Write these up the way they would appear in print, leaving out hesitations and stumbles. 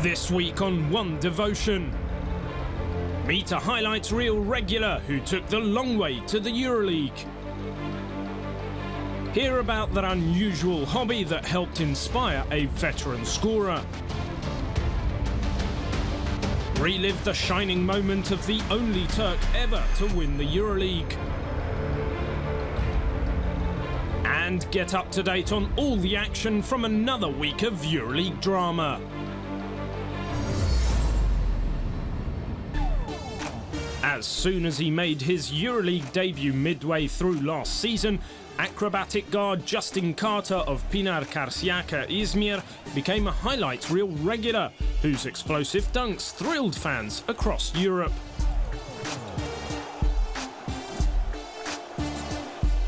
This week on One Devotion, meet a highlights reel regular who took the long way to the Euroleague. Hear about that unusual hobby that helped inspire a veteran scorer. Relive the shining moment of the only Turk ever to win the Euroleague. And get up to date on all the action from another week of Euroleague drama. As soon as he made his Euroleague debut midway through last season, acrobatic guard Justin Carter of Pinar Karşıyaka Izmir became a highlights reel regular, whose explosive dunks thrilled fans across Europe.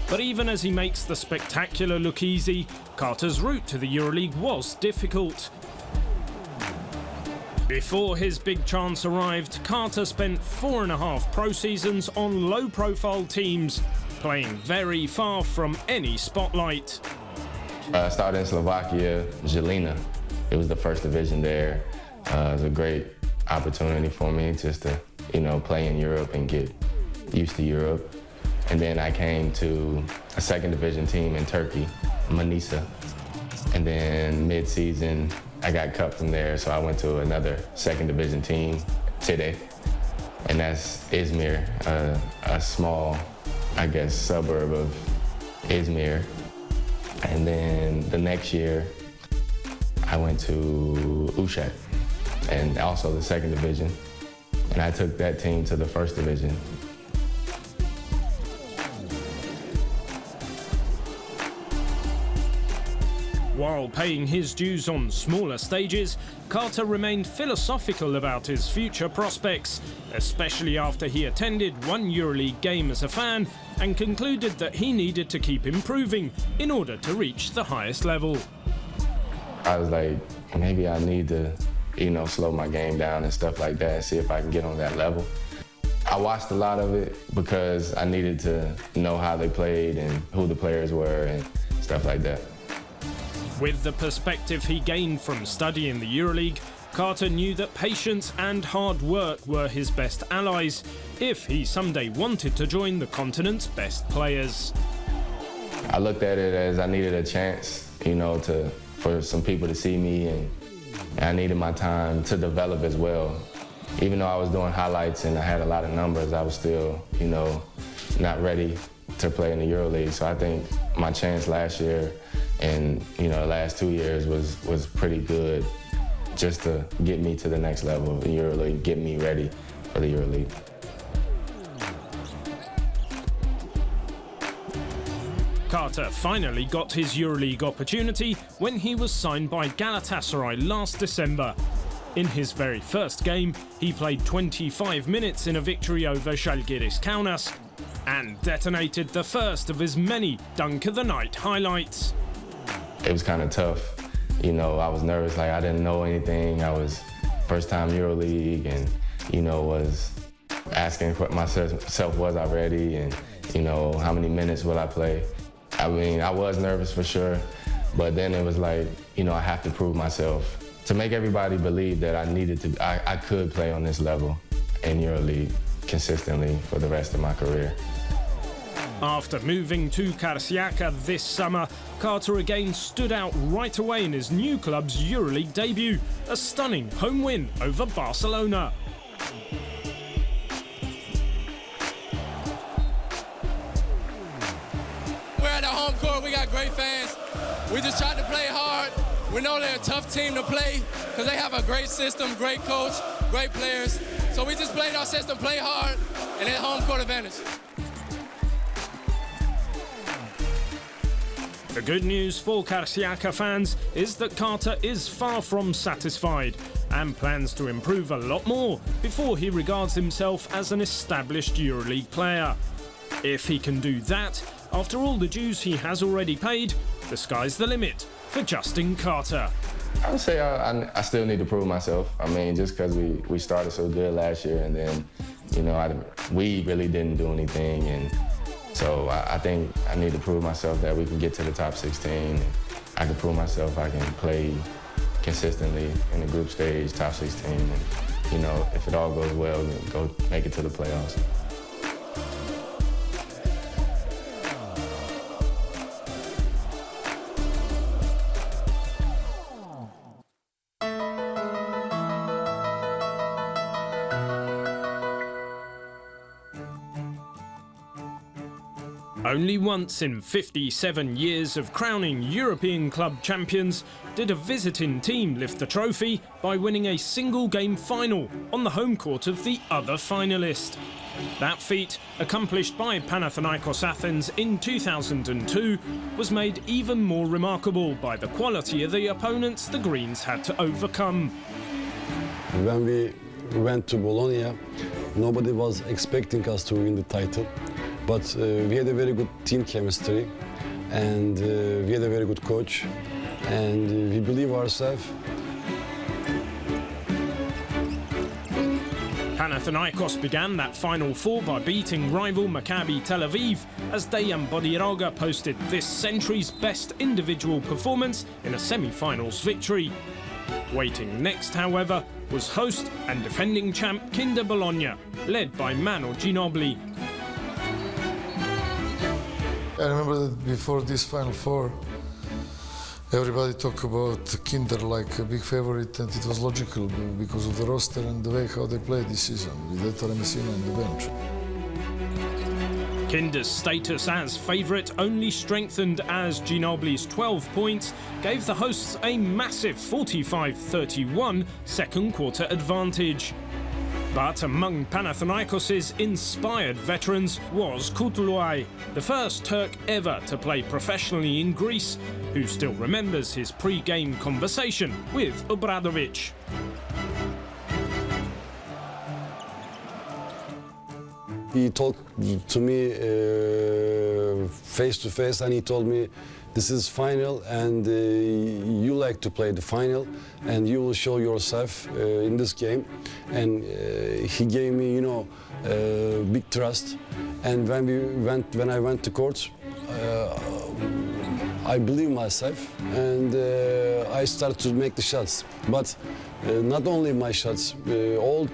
But even as he makes the spectacular look easy, Carter's route to the Euroleague was difficult. Before his big chance arrived, Carter spent 4.5 pro seasons on low-profile teams, playing very far from any spotlight. I started in Slovakia, Žilina. It was the first division there. It was a great opportunity for me just to, play in Europe and get used to Europe. And then I came to a second division team in Turkey, Manisa. And then mid-season, I got cut from there, so I went to another second division team, Tide. And that's Izmir, a small, suburb of Izmir. And then the next year, I went to Uşak, and also the second division. And I took that team to the first division. While paying his dues on smaller stages, Carter remained philosophical about his future prospects, especially after he attended one Euroleague game as a fan and concluded that he needed to keep improving in order to reach the highest level. I was like, maybe I need to, slow my game down and stuff like that and see if I can get on that level. I watched a lot of it because I needed to know how they played and who the players were and stuff like that. With the perspective he gained from studying the Euroleague, Carter knew that patience and hard work were his best allies if he someday wanted to join the continent's best players. I looked at it as I needed a chance, for some people to see me, and I needed my time to develop as well. Even though I was doing highlights and I had a lot of numbers, I was still, not ready to play in the Euroleague. So I think my chance last year and the last 2 years was pretty good, just to get me to the next level of the Euroleague, get me ready for the Euroleague. Carter finally got his Euroleague opportunity when he was signed by Galatasaray last December. In his very first game, he played 25 minutes in a victory over Žalgiris Kaunas and detonated the first of his many Dunk of the Night highlights. It was kind of tough. I was nervous, I didn't know anything. I was first time Euroleague and, was asking what myself, was I ready, and, how many minutes will I play? I was nervous for sure, but then it was like, I have to prove myself to make everybody believe that I could play on this level in Euroleague consistently for the rest of my career. After moving to Karşıyaka this summer, Carter again stood out right away in his new club's Euroleague debut, a stunning home win over Barcelona. We're at the home court, we got great fans. We just tried to play hard. We know they're a tough team to play because they have a great system, great coach, great players. So we just played our system, play hard, and then home court advantage. The good news for Karşıyaka fans is that Carter is far from satisfied and plans to improve a lot more before he regards himself as an established Euroleague player. If he can do that, after all the dues he has already paid, the sky's the limit for Justin Carter. I would say I still need to prove myself. Just because we started so good last year and then, we really didn't do anything. And so I think I need to prove myself that we can get to the top 16. I can prove myself I can play consistently in the group stage, top 16. And, you know, if it all goes well, go make it to the playoffs. Only once in 57 years of crowning European club champions did a visiting team lift the trophy by winning a single-game final on the home court of the other finalist. That feat, accomplished by Panathinaikos Athens in 2002, was made even more remarkable by the quality of the opponents the Greens had to overcome. When we went to Bologna, nobody was expecting us to win the title. But we had a very good team chemistry, and we had a very good coach, and we believe ourselves. Panathinaikos began that Final Four by beating rival Maccabi Tel Aviv as Dejan Bodiroga posted this century's best individual performance in a semi-finals victory. Waiting next, however, was host and defending champ Kinder Bologna, led by Manu Ginobili. I remember that before this Final Four, everybody talked about Kinder like a big favorite, and it was logical because of the roster and the way how they played this season, with Ettore Messina on the bench. Kinder's status as favourite only strengthened as Ginobili's 12 points gave the hosts a massive 45-31 second quarter advantage. But among Panathinaikos' inspired veterans was Kutluay, the first Turk ever to play professionally in Greece, who still remembers his pre-game conversation with Obradovic. He talked to me face to face, and he told me, this is final, and you like to play the final, and you will show yourself in this game. And he gave me, you know, big trust. And when I went to court, I believe myself, and I started to make the shots. But not only my shots, all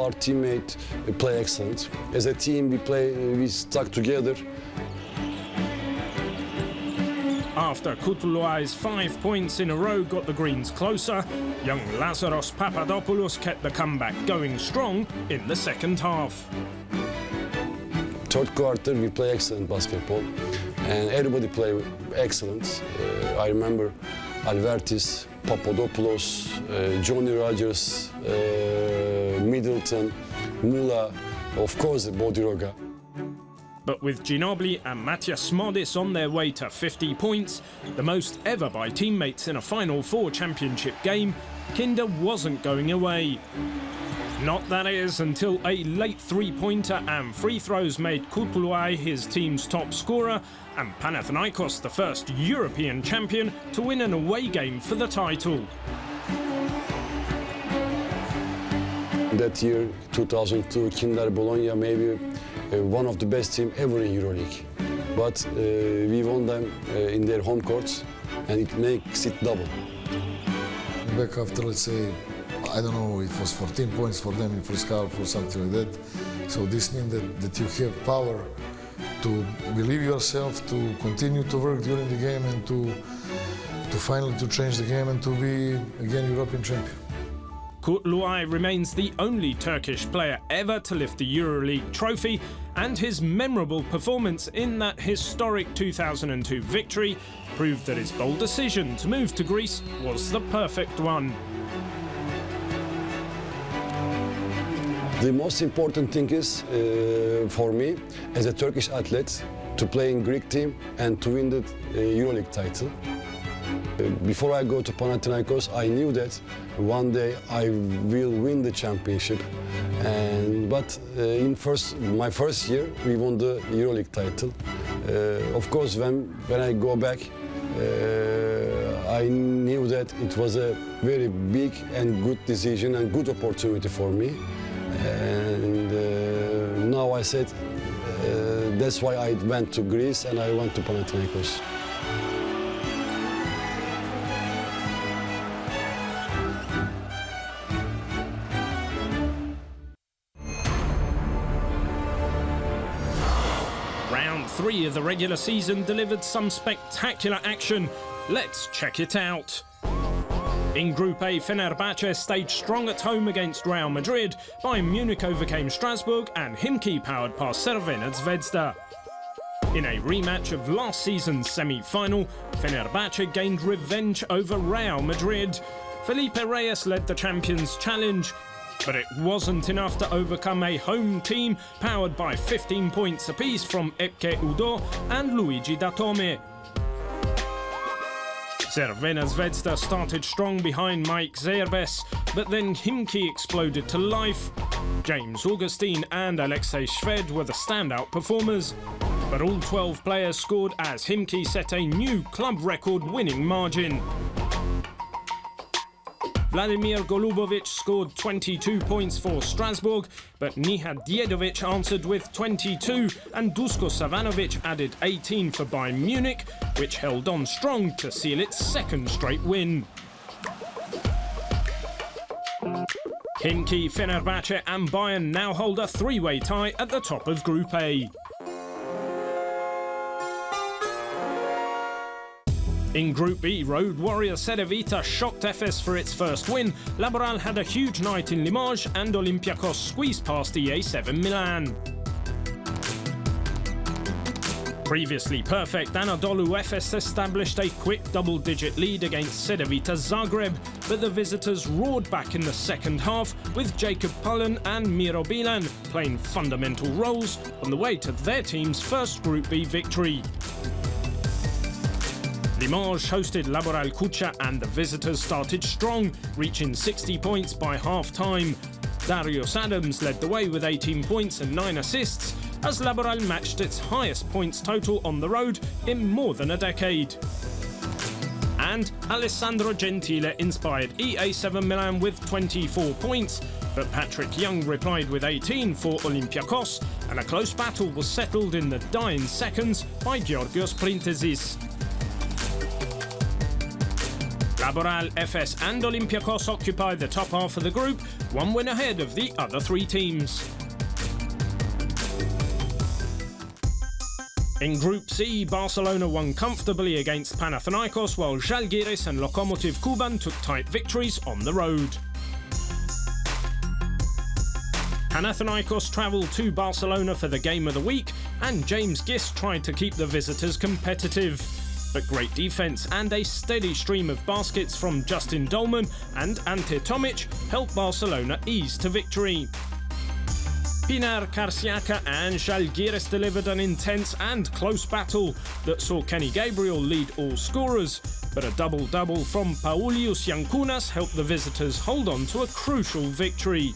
our teammates play excellent. As a team, we stuck together. After Kutluay's 5 points in a row got the Greens closer, young Lazaros Papadopoulos kept the comeback going strong in the second half. Third quarter, we play excellent basketball, and everybody play excellent. I remember Albertis, Papadopoulos, Johnny Rogers, Middleton, Mula, of course Bodiroga. But with Ginobili and Matias Smodis on their way to 50 points, the most ever by teammates in a Final Four championship game, Kinder wasn't going away. Not that is until a late three-pointer and free throws made Kutluay his team's top scorer, and Panathinaikos the first European champion to win an away game for the title. That year, 2002, Kinder Bologna maybe one of the best teams ever in Euroleague. But we won them in their home courts, and it makes it double. Back after, let's say, I don't know, it was 14 points for them in first half or something like that. So this means that you have power to believe yourself, to continue to work during the game, and to finally to change the game and to be again European champion. Kutluay remains the only Turkish player ever to lift the Euroleague trophy, and his memorable performance in that historic 2002 victory proved that his bold decision to move to Greece was the perfect one. The most important thing is, for me, as a Turkish athlete, to play in Greek team and to win the Euroleague title. Before I go to Panathinaikos, I knew that one day I will win the championship. But in my first year, we won the Euroleague title. Of course, when I go back, I knew that it was a very big and good decision and good opportunity for me. And now I said, that's why I went to Greece and I went to Panathinaikos. Round 3 of the regular season delivered some spectacular action. Let's check it out. In Group A, Fenerbahce stayed strong at home against Real Madrid. Bayern Munich overcame Strasbourg and Himki powered past Cervena Zvezda. In a rematch of last season's semi-final, Fenerbahce gained revenge over Real Madrid. Felipe Reyes led the champions' challenge, but it wasn't enough to overcome a home team powered by 15 points apiece from Epke Udo and Luigi Datome. Cervena Zvezda started strong behind Mike Zerbes, but then Himki exploded to life. James Augustine and Alexei Shved were the standout performers, but all 12 players scored as Himki set a new club record winning margin. Vladimir Golubovic scored 22 points for Strasbourg, but Nihad Djedovic answered with 22 and Dusko Savanovic added 18 for Bayern Munich, which held on strong to seal its second straight win. Himki, Fenerbahce and Bayern now hold a three-way tie at the top of Group A. In Group B, road warrior Cedevita shocked Efes for its first win. Laboral had a huge night in Limoges and Olympiacos squeezed past EA7 Milan. Previously perfect, Anadolu Efes established a quick double-digit lead against Cedevita Zagreb, but the visitors roared back in the second half with Jacob Pullen and Miro Bilan playing fundamental roles on the way to their team's first Group B victory. Limoges hosted Laboral Cucha and the visitors started strong, reaching 60 points by half-time. Darius Adams led the way with 18 points and 9 assists, as Laboral matched its highest points total on the road in more than a decade. And Alessandro Gentile inspired EA7 Milan with 24 points, but Patrick Young replied with 18 for Olympiacos, and a close battle was settled in the dying seconds by Georgios Printesis. Laboral, Efes and Olympiacos occupy the top half of the group, one win ahead of the other three teams. In Group C, Barcelona won comfortably against Panathinaikos, while Žalgiris and Lokomotiv Kuban took tight victories on the road. Panathinaikos travelled to Barcelona for the game of the week, and James Gist tried to keep the visitors competitive. But great defence and a steady stream of baskets from Justin Dolman and Ante Tomic helped Barcelona ease to victory. Pinar Karsiaka and Žalgiris delivered an intense and close battle that saw Kenny Gabriel lead all scorers, but a double-double from Paulius Yankunas helped the visitors hold on to a crucial victory.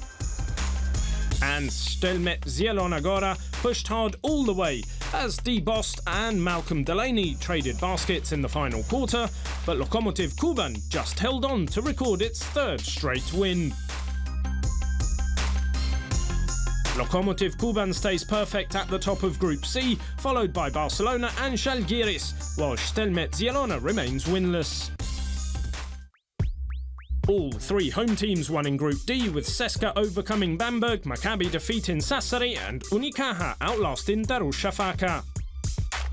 And Stelmet Zielona Gora pushed hard all the way as D. Bost and Malcolm Delaney traded baskets in the final quarter, but Lokomotiv Kuban just held on to record its third straight win. Lokomotiv Kuban stays perfect at the top of Group C, followed by Barcelona and Žalgiris, while Stelmet Zielona remains winless. All three home teams won in Group D, with CSKA overcoming Bamberg, Maccabi defeating Sassari and Unicaja outlasting Darussafaka.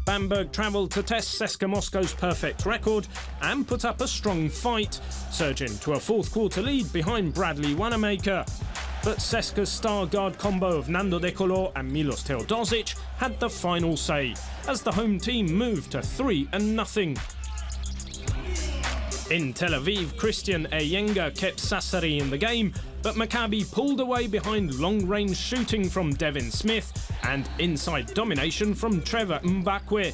Bamberg travelled to test CSKA Moscow's perfect record and put up a strong fight, surging to a fourth quarter lead behind Bradley Wanamaker. But CSKA's star guard combo of Nando De Colo and Milos Teodosic had the final say, as the home team moved to 3-0. In Tel Aviv, Christian Eyenga kept Sassari in the game, but Maccabi pulled away behind long-range shooting from Devin Smith and inside domination from Trevor Mbakwe.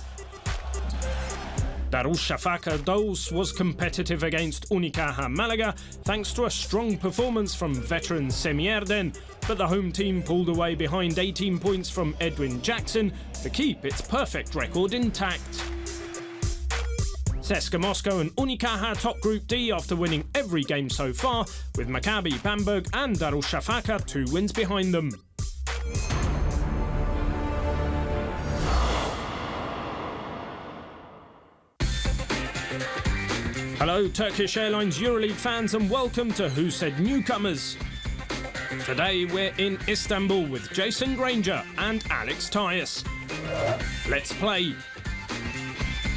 Darussafaka Dose was competitive against Unicaja Malaga thanks to a strong performance from veteran Semierden, but the home team pulled away behind 18 points from Edwin Jackson to keep its perfect record intact. CSKA Moscow and Unicaja top Group D after winning every game so far, with Maccabi, Bamberg and Darussafaka 2 wins behind them. Hello Turkish Airlines Euroleague fans and welcome to Who Said Newcomers. Today we're in Istanbul with Jason Granger and Alex Tyus. Let's play.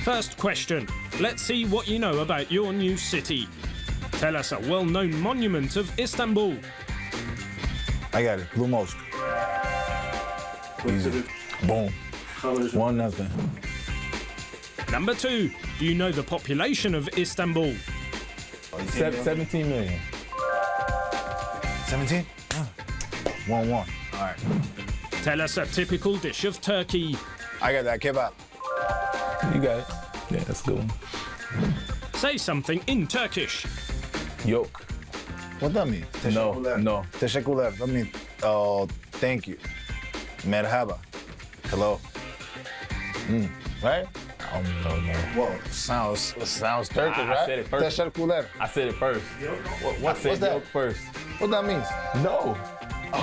First question. Let's see what you know about your new city. Tell us a well-known monument of Istanbul. I got it. Blue Mosque. Easy. Boom. 1-0. Number 2. Do you know the population of Istanbul? 17 million. 17? 1-1. All right. Tell us a typical dish of Turkey. I got that. Kebab. You got it. Yeah, that's a good one. Say something in Turkish. Yolk. What that mean? No. Teşekkürler. That mean, thank you. Merhaba. Hello. Right? Oh, no. Well, sounds Turkish, I right? said it first. Teşekkürler. I said it first. I said what's that? yolk first. What that means? No. I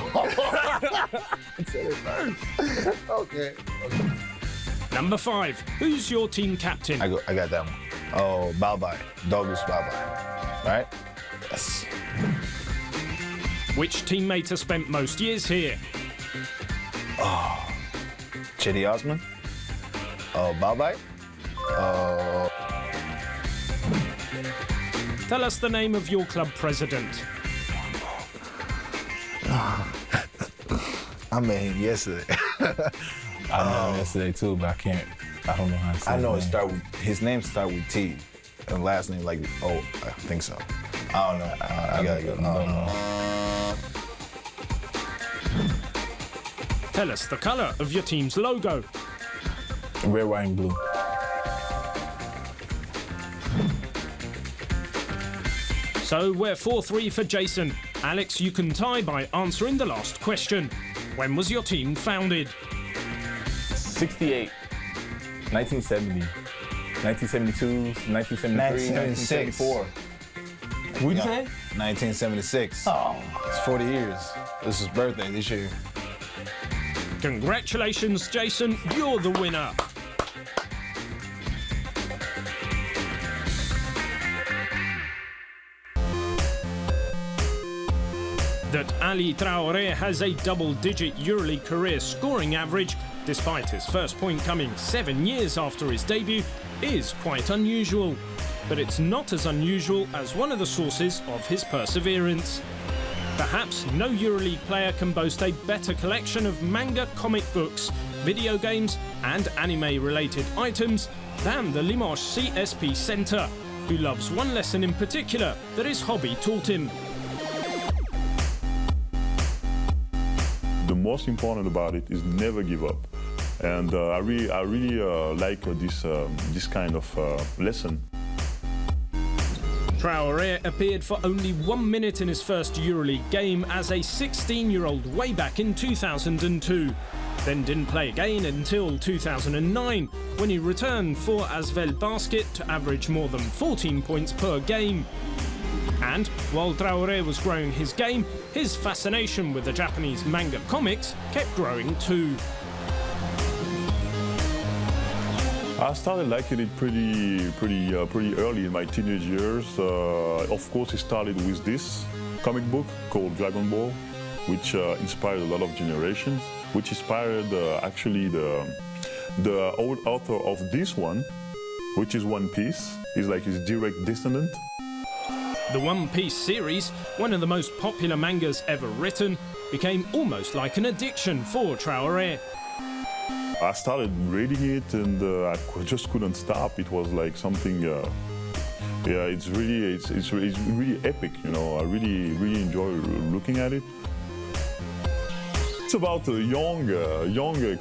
said it first. Okay. Number 5. Who's your team captain? I got that one. Oh, bye-bye. Douglas bye-bye. Right? Yes. Which teammate has spent most years here? Chetty Osman. Bye-bye. Tell us the name of your club president. I met him yesterday. I met him yesterday too, but I don't know how to say I know his his name start with T, and last name like I think so. I don't know. I gotta go. I don't know. Tell us the colour of your team's logo. Red, white, and blue. So we're 4-3 for Jason. Alex, you can tie by answering the last question. When was your team founded? 68, 1970, 1972, 1973, 1974. What'd you say? 1976. Oh. It's 40 years. This is his birthday this year. Congratulations, Jason. You're the winner. That Ali Traoré has a double-digit Euroleague career scoring average, despite his first point coming 7 years after his debut, is quite unusual. But it's not as unusual as one of the sources of his perseverance. Perhaps no Euroleague player can boast a better collection of manga comic books, video games and anime-related items than the Limoges CSP Centre, who loves one lesson in particular that his hobby taught him. The most important about it is never give up, and I really like this kind of lesson. Traoré appeared for only 1 minute in his first Euroleague game as a 16-year-old way back in 2002. Then didn't play again until 2009, when he returned for Asvel Basket to average more than 14 points per game. And while Traoré was growing his game, his fascination with the Japanese manga comics kept growing too. I started liking it pretty early in my teenage years. Of course, it started with this comic book called Dragon Ball, which inspired a lot of generations. Which inspired actually the old author of this one, which is One Piece. He's like his direct descendant. The One Piece series, one of the most popular mangas ever written, became almost like an addiction for Traoré. I started reading it and I just couldn't stop. It was like something, it's really epic, you know. I really enjoy looking at it. It's about a young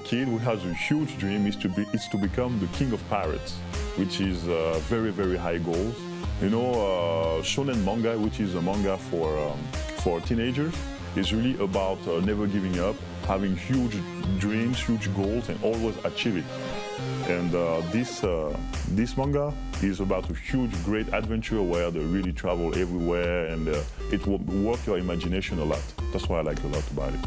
kid who has a huge dream. It's to become the king of pirates, which is very, very high goals. You know, shonen manga, which is a manga for teenagers, is really about never giving up, having huge dreams, huge goals, and always achieve it. And this manga is about a huge, great adventure where they really travel everywhere, and it will work your imagination a lot. That's why I like a lot about it.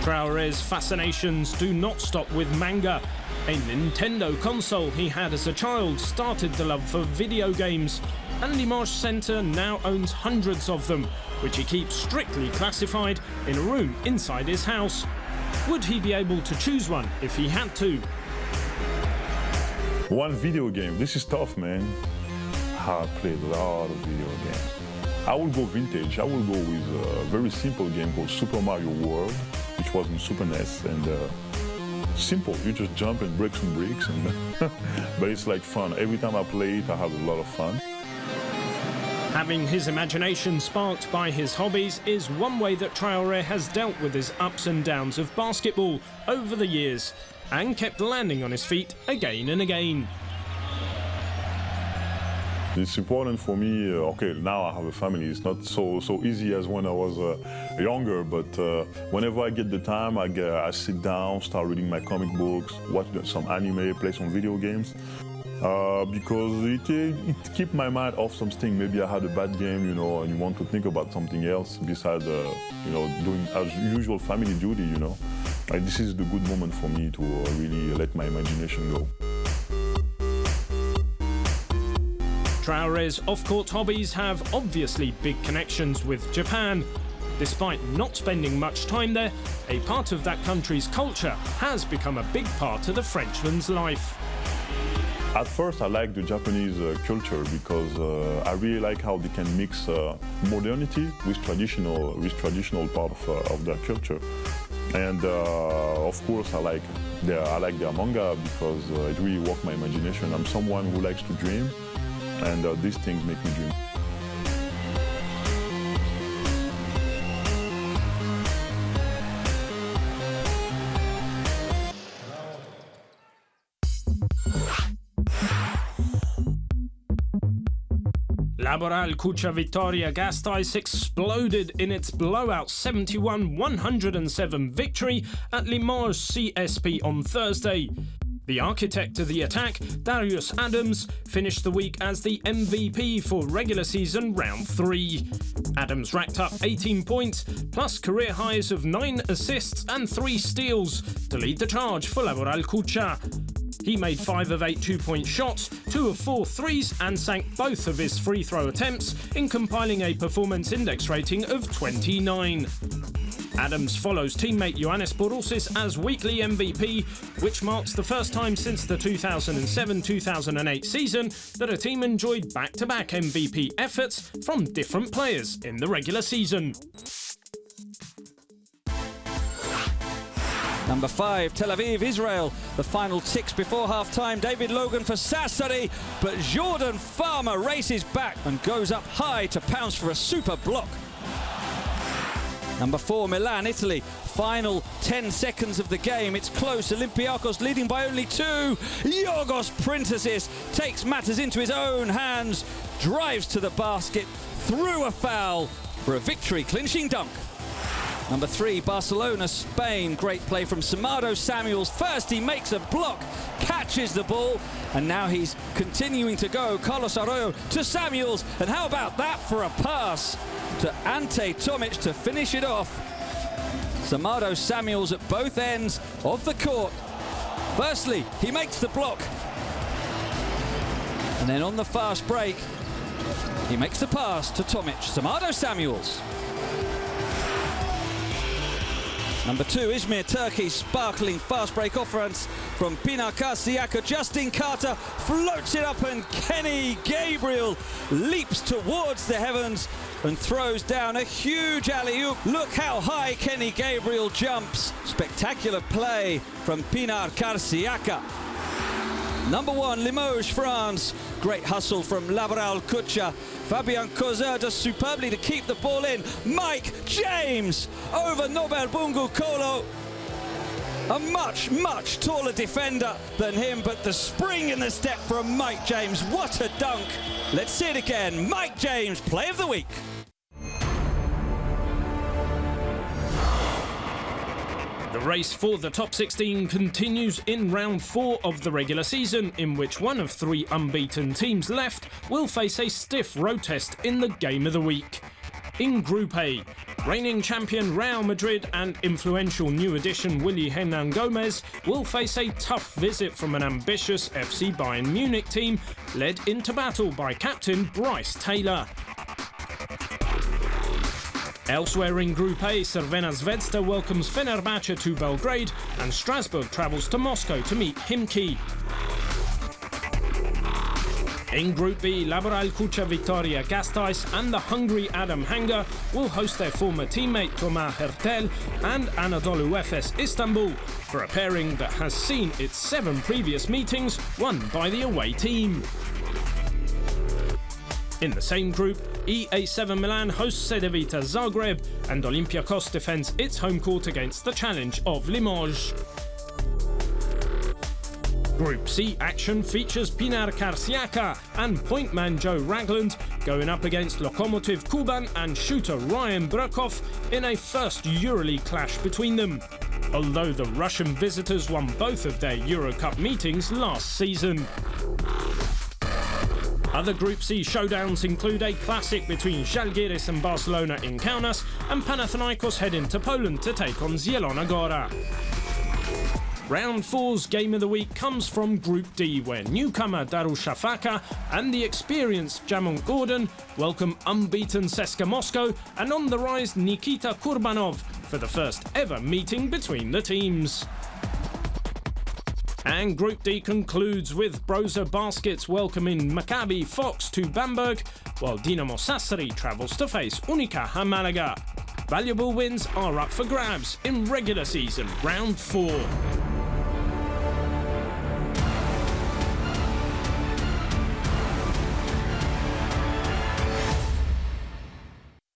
Traoré's fascinations do not stop with manga. A Nintendo console he had as a child started the love for video games. and Limoges Centre now owns hundreds of them, which he keeps strictly classified in a room inside his house. Would he be able to choose one if he had to? One video game, this is tough, man. I played a lot of video games. I will go vintage. I will go with a very simple game called Super Mario World, which was in Super NES, and simple. You just jump and break some bricks, and but it's like fun. Every time I play it, I have a lot of fun. Having his imagination sparked by his hobbies is one way that Traoré has dealt with his ups and downs of basketball over the years, and kept landing on his feet again and again. It's important for me, okay, now I have a family, it's not so easy as when I was younger, but whenever I get the time, I sit down, start reading my comic books, watch some anime, play some video games, because it keeps my mind off something. Maybe I had a bad game, you know, and you want to think about something else besides, you know, doing as usual family duty, you know. Like, this is the good moment for me to really let my imagination go. Traoré's off-court hobbies have obviously big connections with Japan. Despite not spending much time there, a part of that country's culture has become a big part of the Frenchman's life. At first, I like the Japanese culture because I really like how they can mix modernity with traditional part of their culture. And of course, I like their manga because it really works my imagination. I'm someone who likes to dream, and these things make me dream. Laboral Cucha Victoria Gasteiz exploded in its blowout 71-107 victory at Limoges CSP on Thursday. The architect of the attack, Darius Adams, finished the week as the MVP for regular season round 3. Adams racked up 18 points, plus career highs of 9 assists and 3 steals to lead the charge for Laboral Cucha. He made 5 of 8 two-point shots, 2 of 4 threes, and sank both of his free throw attempts in compiling a performance index rating of 29. Adams follows teammate Ioannis Bourousis as weekly MVP, which marks the first time since the 2007-2008 season that a team enjoyed back-to-back MVP efforts from different players in the regular season. Number 5, Tel Aviv, Israel. The final ticks before half-time. David Logan for Sassari, but Jordan Farmer races back and goes up high to pounce for a super block. Number 4, Milan, Italy. Final 10 seconds of the game. It's close. Olympiacos leading by only 2. Yorgos Printasis takes matters into his own hands, drives to the basket, through a foul for a victory-clinching dunk. Number 3, Barcelona, Spain. Great play from Samado Samuels. First he makes a block, catches the ball, and now he's continuing to go. Carlos Arroyo to Samuels, and how about that for a pass to Ante Tomic to finish it off. Samado Samuels at both ends of the court. Firstly, he makes the block, and then on the fast break, he makes the pass to Tomic. Samado Samuels. Number 2, Izmir, Turkey, sparkling fast break offense from Pinar Karsiaka. Justin Carter floats it up, and Kenny Gabriel leaps towards the heavens and throws down a huge alley-oop. Look how high Kenny Gabriel jumps. Spectacular play from Pinar Karsiaka. Number 1, Limoges, France. Great hustle from Laboral Cucha. Fabien Causer does superbly to keep the ball in. Mike James over Nobel Bungu Kolo. A much, much taller defender than him, but the spring in the step from Mike James. What a dunk. Let's see it again. Mike James, play of the week. The race for the top 16 continues in round 4 of the regular season, in which one of 3 unbeaten teams left will face a stiff road test in the game of the week. In Group A, reigning champion Real Madrid and influential new addition Willy Hernan Gomez will face a tough visit from an ambitious FC Bayern Munich team led into battle by captain Bryce Taylor. Elsewhere in Group A, Crvena Zvezda welcomes Fenerbahce to Belgrade and Strasbourg travels to Moscow to meet Himki. In Group B, Laboral Kucha Victoria Gasteiz and the hungry Adam Hanger will host their former teammate Toma Hertel and Anadolu Efes Istanbul for a pairing that has seen its 7 previous meetings won by the away team. In the same group, EA7 Milan hosts Cedevita Zagreb and Olympiacos defends its home court against the challenge of Limoges. Group C action features Pinar Karsiaka and point man Joe Ragland going up against Lokomotiv Kuban and shooter Ryan Brokov in a first Euroleague clash between them, although the Russian visitors won both of their Euro Cup meetings last season. Other Group C showdowns include a classic between Žalgiris and Barcelona in Kaunas, and Panathinaikos head into Poland to take on Zielona Góra. Round 4's Game of the Week comes from Group D, where newcomer Darussafaka and the experienced Jamont Gordon welcome unbeaten CSKA Moscow and on the rise Nikita Kurbanov for the first ever meeting between the teams. And Group D concludes with Brose Baskets welcoming Maccabi Fox to Bamberg, while Dinamo Sassari travels to face Unicaja Malaga. Valuable wins are up for grabs in regular season round 4.